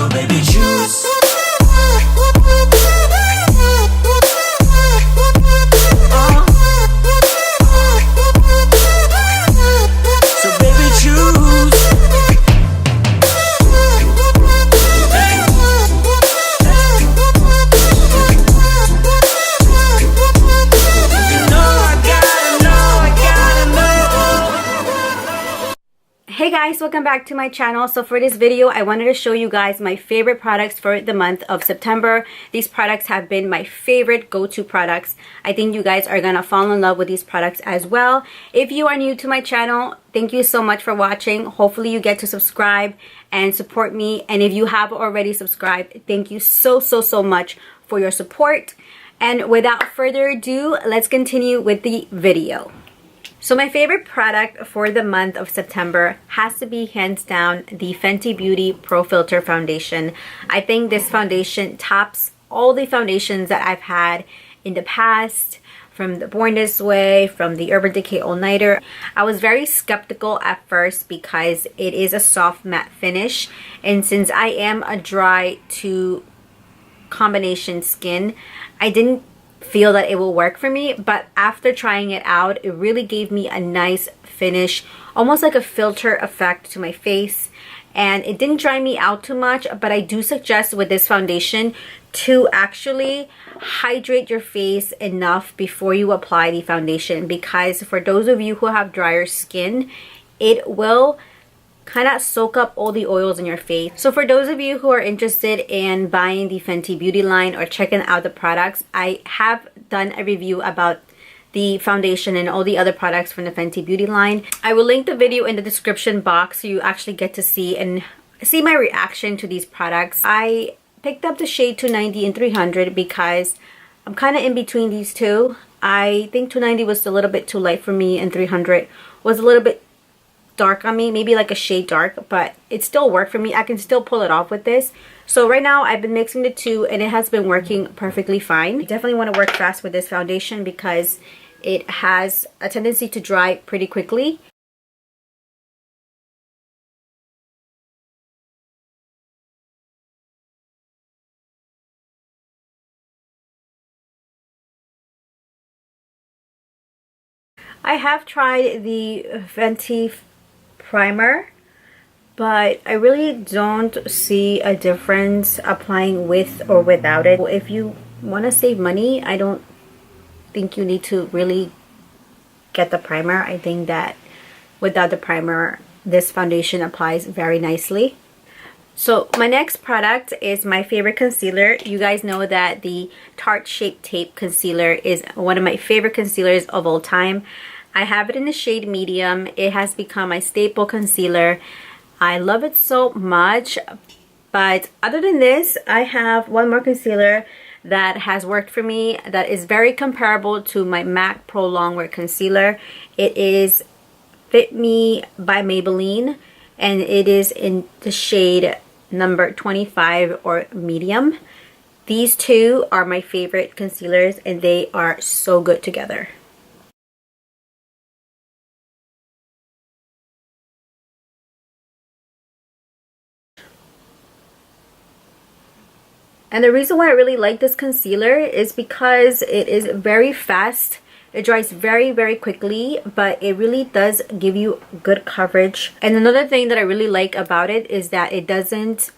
So baby choose. Hey guys, welcome back to my channel. So for this video, I wanted to show you guys my favorite products for the month of September. These products have been my favorite go-to products. I think you guys are gonna fall in love with these products as well. If you are new to my channel, thank you so much for watching. Hopefully you get to subscribe and support me. And if you have already subscribed, thank you so much for your support. And without further ado, let's continue with the video. So my favorite product for the month of September has to be hands down the Fenty Beauty Pro Filter Foundation. I think this foundation tops all the foundations that I've had in the past, from the Born This Way, from the Urban Decay All Nighter. I was very skeptical at first because it is a soft matte finish, and since I am a dry to combination skin, I didn't feel that it will work for me, but after trying it out, it really gave me a nice finish, almost like a filter effect to my face, and it didn't dry me out too much. But I do suggest with this foundation to actually hydrate your face enough before you apply the foundation, because for those of you who have drier skin, it will kind of soak up all the oils in your face. So for those of you who are interested in buying the Fenty Beauty line or checking out the products, I have done a review about the foundation and all the other products from the Fenty Beauty line. I will link the video in the description box so you actually get to see my reaction to these products. I picked up the shade 290 and 300 because I'm kind of in between these two. I think 290 was a little bit too light for me and 300 was a little bit dark on me, maybe like a shade dark, but it still worked for me. I can still pull it off with this. So right now I've been mixing the two and it has been working perfectly fine. I definitely want to work fast with this foundation because it has a tendency to dry pretty quickly. I have tried the Fenty primer, but I really don't see a difference applying with or without it. If you want to save money, I don't think you need to really get the primer. I think that without the primer, this foundation applies very nicely. So my next product is my favorite concealer. You guys know that the Tarte Shape Tape concealer is one of my favorite concealers of all time. I have it in the shade medium. It has become my staple concealer. I love it so much. But other than this, I have one more concealer that has worked for me that is very comparable to my MAC Pro Longwear concealer. It is Fit Me by Maybelline, and it is in the shade number 25 or medium. These two are my favorite concealers and they are so good together. And the reason why I really like this concealer is because it is very fast. It dries very quickly, but it really does give you good coverage. And another thing that I really like about it is that it doesn't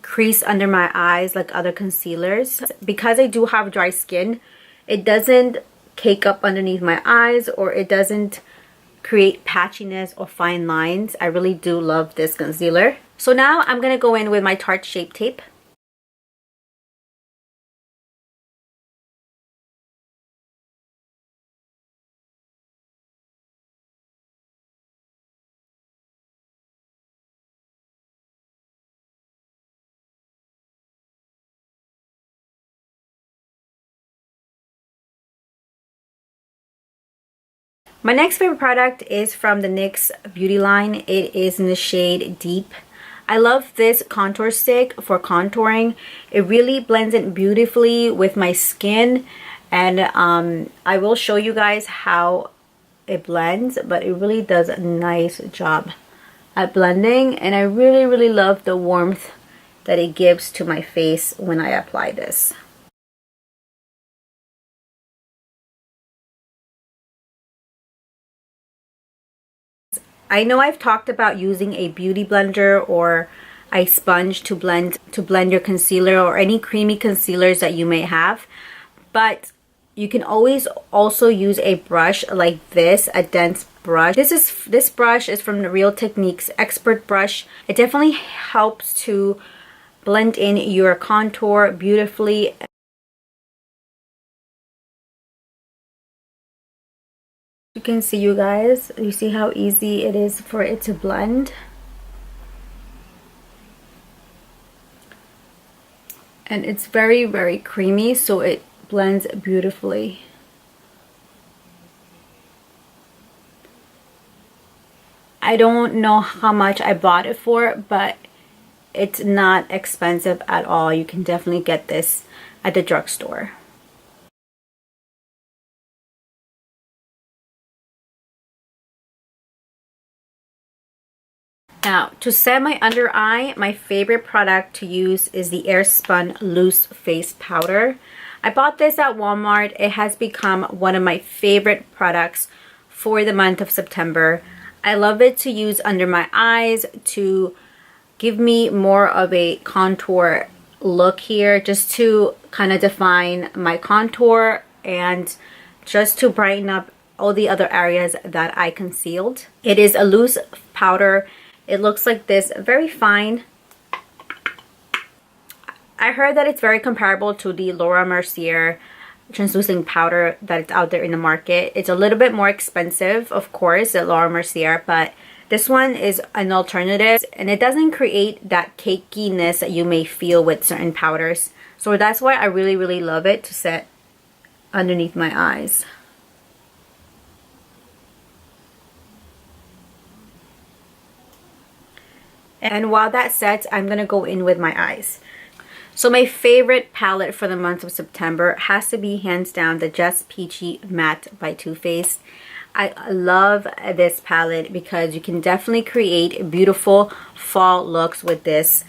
crease under my eyes like other concealers. Because I do have dry skin, it doesn't cake up underneath my eyes, or it doesn't create patchiness or fine lines. I really do love this concealer. So now I'm gonna go in with my Tarte Shape Tape. My next favorite product is from the NYX Beauty line. It is in the shade Deep. I love this contour stick for contouring. It really blends in beautifully with my skin, and I will show you guys how it blends, but it really does a nice job at blending, and I really love the warmth that it gives to my face when I apply this. I know I've talked about using a beauty blender or a sponge to blend your concealer or any creamy concealers that you may have, but you can always also use a brush like this, a dense brush. This brush is from the Real Techniques Expert Brush. It definitely helps to blend in your contour beautifully. You can see, you guys, you see how easy it is for it to blend. And it's very, very creamy, so it blends beautifully. I don't know how much I bought it for, but it's not expensive at all. You can definitely get this at the drugstore. Now, to set my under eye, my favorite product to use is the Airspun Loose Face Powder. I bought this at Walmart. It has become one of my favorite products for the month of September. I love it to use under my eyes to give me more of a contour look here, just to kind of define my contour and just to brighten up all the other areas that I concealed. It is a loose powder. It looks like this, very fine. I heard that it's very comparable to the Laura Mercier translucent powder that's out there in the market. It's a little bit more expensive, of course, the Laura Mercier, but this one is an alternative and it doesn't create that cakiness that you may feel with certain powders. So that's why I really, really love it to set underneath my eyes. And while that sets, I'm going to go in with my eyes. So my favorite palette for the month of September has to be hands down the Just Peachy Matte by Too Faced. I love this palette because you can definitely create beautiful fall looks with this.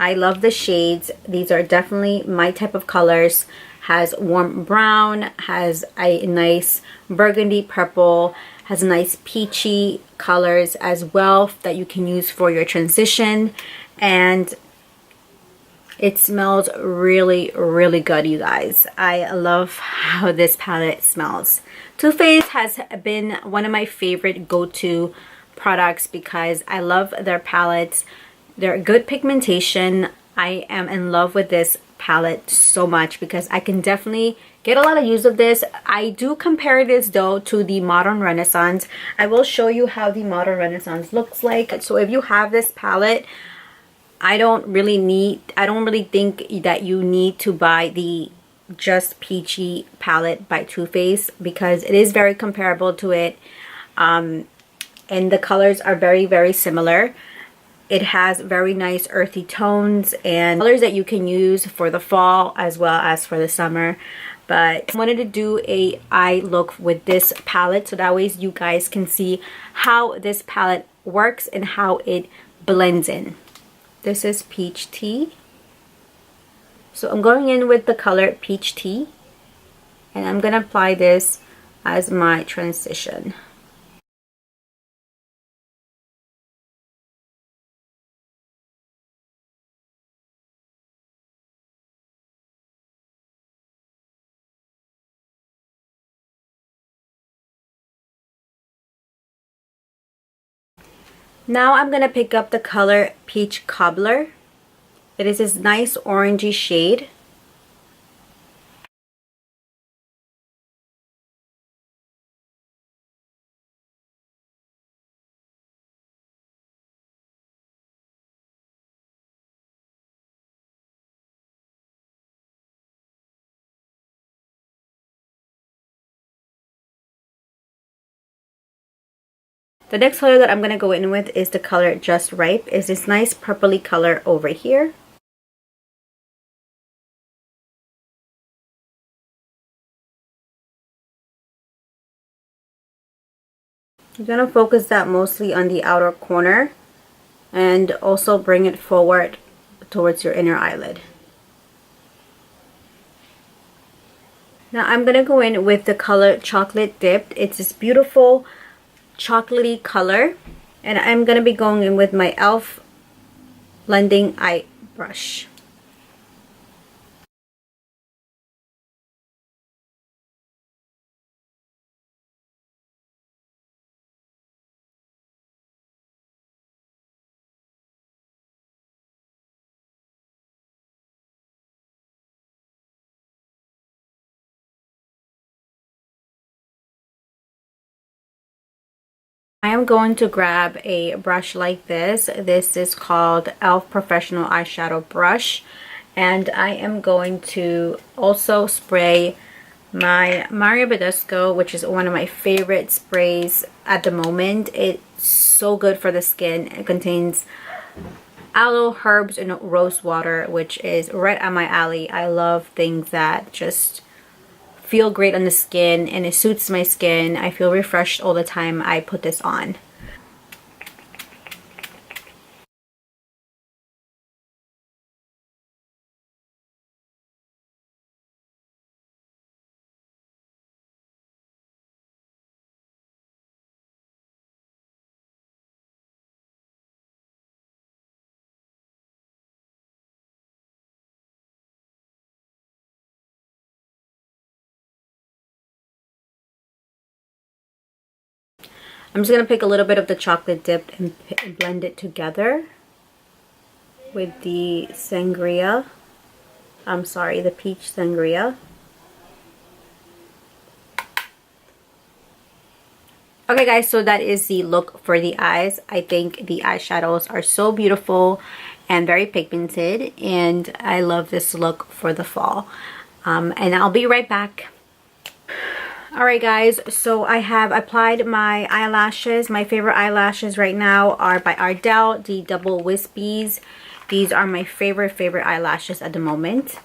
I love the shades. These are definitely my type of colors. Has warm brown, has a nice burgundy purple, has nice peachy colors as well that you can use for your transition, and it smells really, really good, you guys. I love how this palette smells. Too Faced has been one of my favorite go-to products because I love their palettes. They're good pigmentation. I am in love with this palette so much because I can definitely get a lot of use of this. I do compare this though to the Modern Renaissance. I will show you how the Modern Renaissance looks like. So if you have this palette, I don't really think that you need to buy the Just Peachy palette by Too Faced because it is very comparable to it, and the colors are very, very similar. It has very nice earthy tones and colors that you can use for the fall as well as for the summer. But I wanted to do a eye look with this palette so that way you guys can see how this palette works and how it blends in. This is Peach Tea. So I'm going in with the color Peach Tea and I'm going to apply this as my transition. Now I'm going to pick up the color Peach Cobbler. It is this nice orangey shade. The next color that I'm going to go in with is the color Just Ripe. It's this nice purpley color over here. I'm going to focus that mostly on the outer corner and also bring it forward towards your inner eyelid. Now I'm gonna go in with the color Chocolate Dipped. It's this beautiful chocolatey color, and I'm gonna be going in with my e.l.f. blending eye brush. I am going to grab a brush like this. This is called e.l.f. Professional Eyeshadow Brush. And I am going to also spray my Mario Badescu, which is one of my favorite sprays at the moment. It's so good for the skin. It contains aloe, herbs, and rose water, which is right up my alley. I love things that just feel great on the skin, and it suits my skin. I feel refreshed all the time I put this on. I'm just going to pick a little bit of the Chocolate Dip and blend it together with the sangria. I'm sorry, the peach sangria. Okay guys, so that is the look for the eyes. I think the eyeshadows are so beautiful and very pigmented, and I love this look for the fall. And I'll be right back. Alright guys, so I have applied my eyelashes. My favorite eyelashes right now are by Ardell, the Double Wispies. These are my favorite eyelashes at the moment.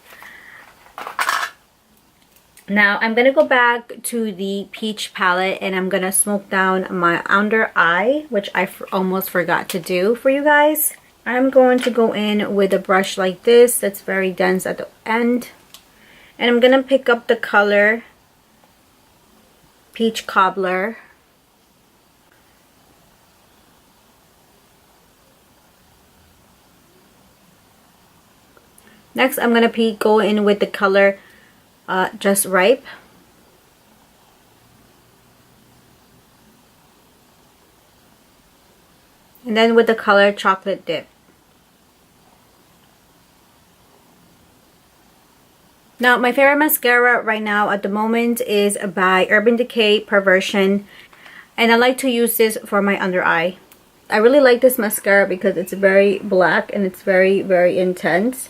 Now I'm going to go back to the peach palette, and I'm going to smoke down my under eye, which I almost forgot to do for you guys. I'm going to go in with a brush like this that's very dense at the end. And I'm going to pick up the color Peach Cobbler. Next, I'm going to go in with the color Just Ripe. And then with the color Chocolate Dip. Now, my favorite mascara right now at the moment is by Urban Decay Perversion. And I like to use this for my under eye. I really like this mascara because it's very black and it's very, very intense.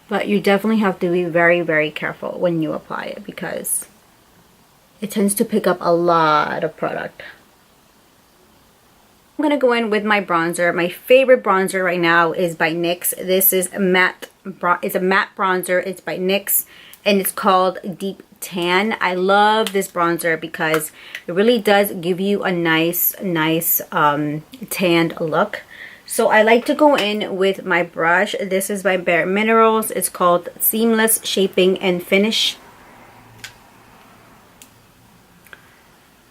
But you definitely have to be very, very careful when you apply it because it tends to pick up a lot of product. I'm going to go in with my bronzer. My favorite bronzer right now is by NYX. This is a matte bronzer. It's by NYX and it's called Deep Tan. I love this bronzer because it really does give you a nice tanned look. So I like to go in with my brush. This is by Bare Minerals. It's called Seamless Shaping and Finish.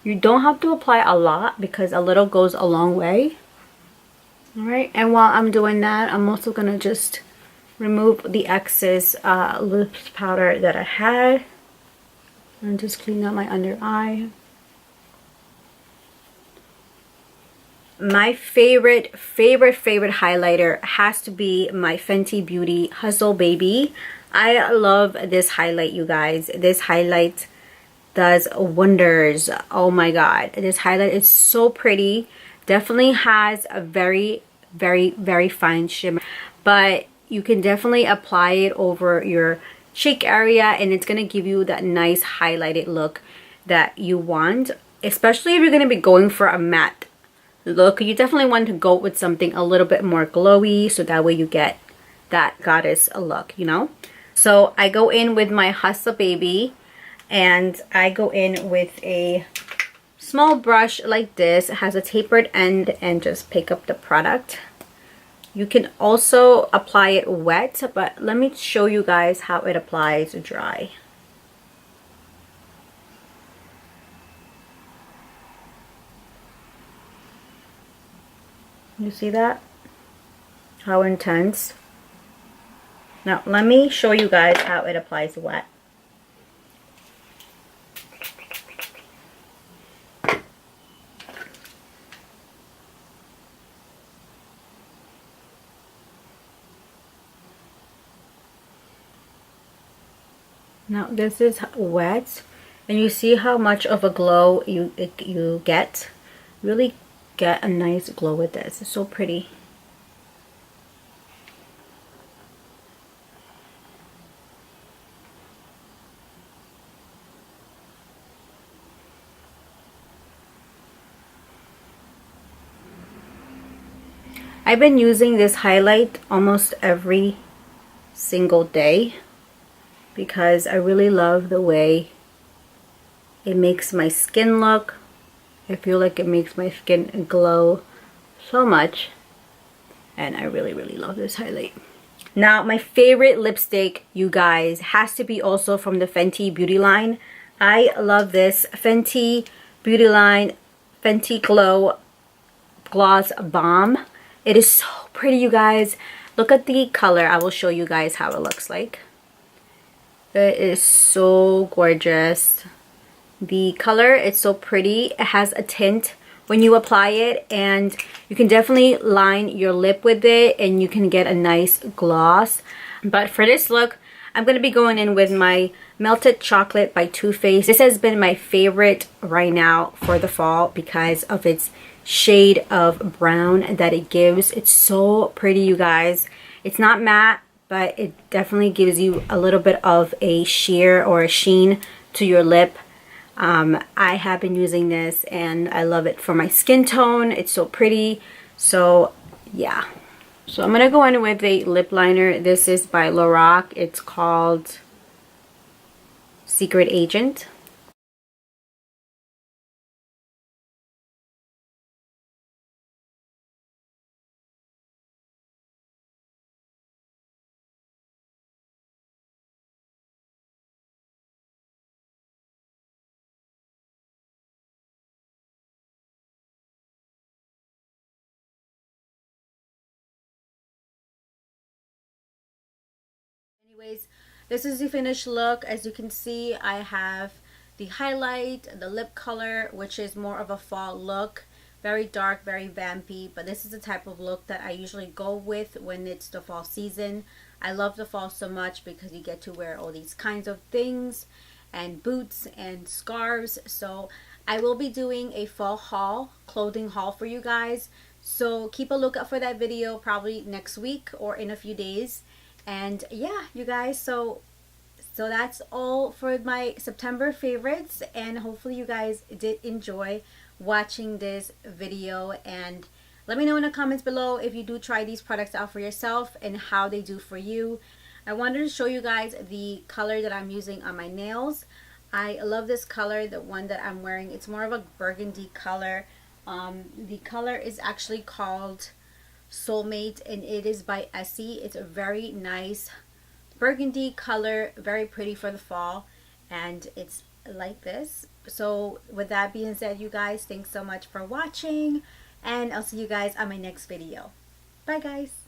You don't have to apply a lot because a little goes a long way. Alright, and while I'm doing that, I'm also going to just remove the excess lip powder that I had. And just clean out my under eye. My favorite highlighter has to be my Fenty Beauty Hustle Baby. I love this highlight, you guys. This highlight does wonders. Oh my god, this highlight is so pretty. Definitely has a very fine shimmer, but you can definitely apply it over your cheek area and it's going to give you that nice highlighted look that you want, especially if you're going to be going for a matte look. You definitely want to go with something a little bit more glowy so that way you get that goddess look, you know. So I go in with my Hustle Baby and I go in with a small brush like this. It has a tapered end, and just pick up the product. You can also apply it wet, but let me show you guys how it applies dry. You see that? How intense? Now let me show you guys how it applies wet. Now this is wet, and you see how much of a glow you get. Really get a nice glow with this. It's so pretty. I've been using this highlight almost every single day because I really love the way it makes my skin look. I feel like it makes my skin glow so much, and I really love this highlight. Now my favorite lipstick, you guys, has to be also from the Fenty beauty line. I love this Fenty beauty line Fenty Glow Gloss Bomb. It is so pretty, you guys. Look at the color. I will show you guys how it looks like. It is so gorgeous. The color, it's so pretty. It has a tint when you apply it, and you can definitely line your lip with it, and you can get a nice gloss. But for this look, I'm going to be going in with my Melted Chocolate by Too Faced. This has been my favorite right now for the fall because of its shade of brown that it gives. It's so pretty, you guys. It's not matte, but it definitely gives you a little bit of a sheer or a sheen to your lip. I have been using this and I love it for my skin tone. It's so pretty. So yeah. So I'm gonna go in with a lip liner. This is by Lorac. It's called Secret Agent. Anyways, this is the finished look. As you can see, I have the highlight, the lip color, which is more of a fall look. Very dark, very vampy, but this is the type of look that I usually go with when it's the fall season. I love the fall so much because you get to wear all these kinds of things and boots and scarves. So I will be doing a fall haul, clothing haul for you guys. So keep a lookout for that video probably next week or in a few days. And yeah, you guys, so that's all for my September favorites, and hopefully you guys did enjoy watching this video. And let me know in the comments below if you do try these products out for yourself and how they do for you. I wanted to show you guys the color that I'm using on my nails. I love this color, the one that I'm wearing. It's more of a burgundy color. The color is actually called Soulmate, and it is by Essie. It's a very nice burgundy color, very pretty for the fall, and it's like this. So with that being said, you guys, thanks so much for watching, and I'll see you guys on my next video. Bye guys.